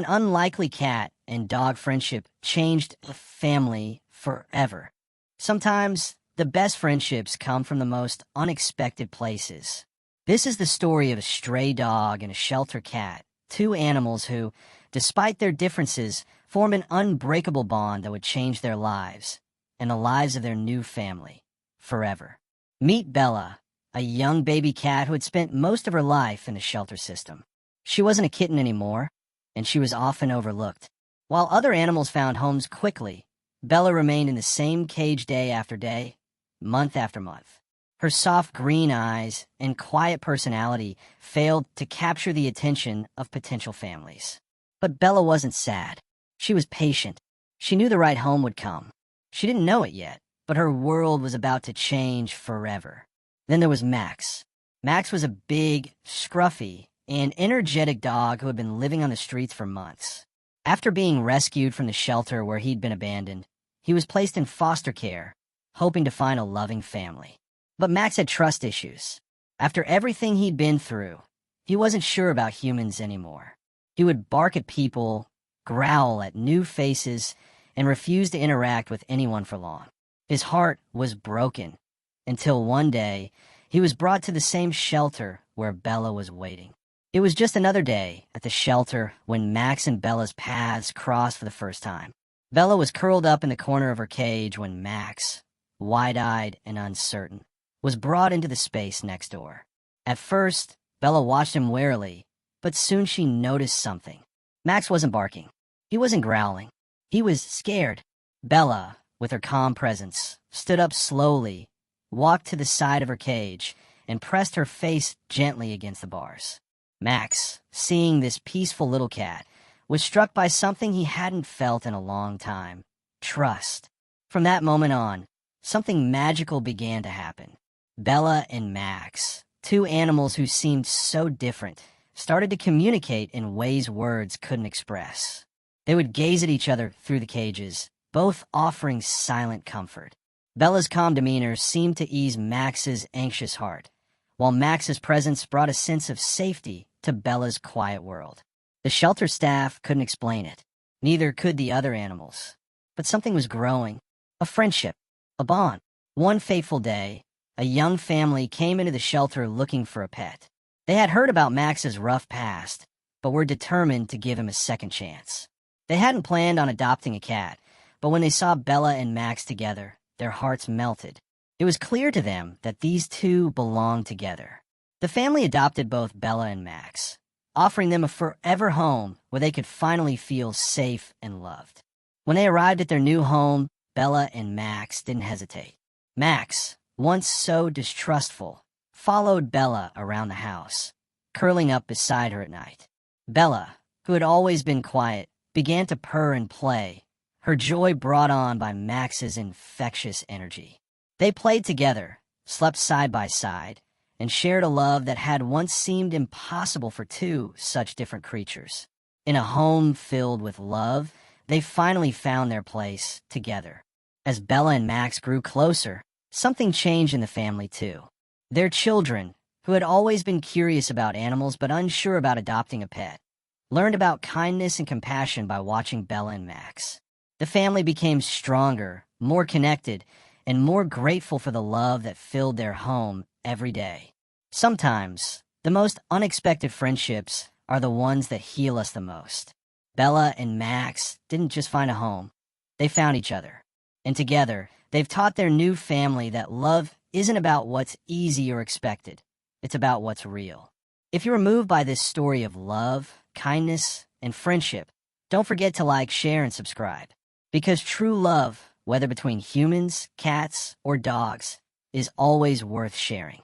an unlikely cat and dog friendship changed a family forever. Sometimes the best friendships come from the most unexpected places. This is the story of a stray dog and a shelter cat, two animals who, despite their differences, form an unbreakable bond that would change their lives and the lives of their new family forever. Meet Bella, a young baby cat who had spent most of her life in the shelter system. She wasn't a kitten anymore, and she was often overlooked. While other animals found homes quickly, Bella remained in the same cage day after day, month after month. Her soft green eyes and quiet personality failed to capture the attention of potential families. But Bella wasn't sad. She was patient. She knew the right home would come. She didn't know it yet, but her world was about to change forever. Then there was Max. Max was a big, scruffy, and energetic dog who had been living on the streets for months. After being rescued from the shelter where he'd been abandoned, he was placed in foster care, hoping to find a loving family. But Max had trust issues. After everything he'd been through, he wasn't sure about humans anymore. He would bark at people, growl at new faces, and refuse to interact with anyone for long. His heart was broken until one day he was brought to the same shelter where Bella was waiting. It was just another day at the shelter when Max and Bella's paths crossed for the first time. Bella was curled up in the corner of her cage when Max, wide-eyed and uncertain, was brought into the space next door. At first, Bella watched him warily, but soon she noticed something. Max wasn't barking. He wasn't growling. He was scared. Bella, with her calm presence, stood up slowly, walked to the side of her cage, and pressed her face gently against the bars. Max, seeing this peaceful little cat, was struck by something he hadn't felt in a long time: trust. From that moment on, something magical began to happen. Bella and Max, two animals who seemed so different, started to communicate in ways words couldn't express. They would gaze at each other through the cages, both offering silent comfort. Bella's calm demeanor seemed to ease Max's anxious heart, while Max's presence brought a sense of safety to Bella's quiet world. The shelter staff couldn't explain it. Neither could the other animals. But something was growing. A friendship. A bond. One fateful day, a young family came into the shelter looking for a pet. They had heard about Max's rough past, but were determined to give him a second chance. They hadn't planned on adopting a cat, but when they saw Bella and Max together, their hearts melted. It was clear to them that these two belonged together. The family adopted both Bella and Max, offering them a forever home where they could finally feel safe and loved. When they arrived at their new home, Bella and Max didn't hesitate. Max, once so distrustful, followed Bella around the house, curling up beside her at night. Bella, who had always been quiet, began to purr and play, her joy brought on by Max's infectious energy. They played together, slept side by side, and shared a love that had once seemed impossible for two such different creatures. In a home filled with love, they finally found their place together. As Bella and Max grew closer, something changed in the family too. Their children, who had always been curious about animals but unsure about adopting a pet, learned about kindness and compassion by watching Bella and Max. The family became stronger, more connected, and more grateful for the love that filled their home every day. Sometimes, the most unexpected friendships are the ones that heal us the most. Bella and Max didn't just find a home. They found each other. And together, they've taught their new family that love isn't about what's easy or expected. It's about what's real. If you were moved by this story of love, kindness, and friendship, don't forget to like, share, and subscribe. Because true love, whether between humans, cats, or dogs, is always worth sharing.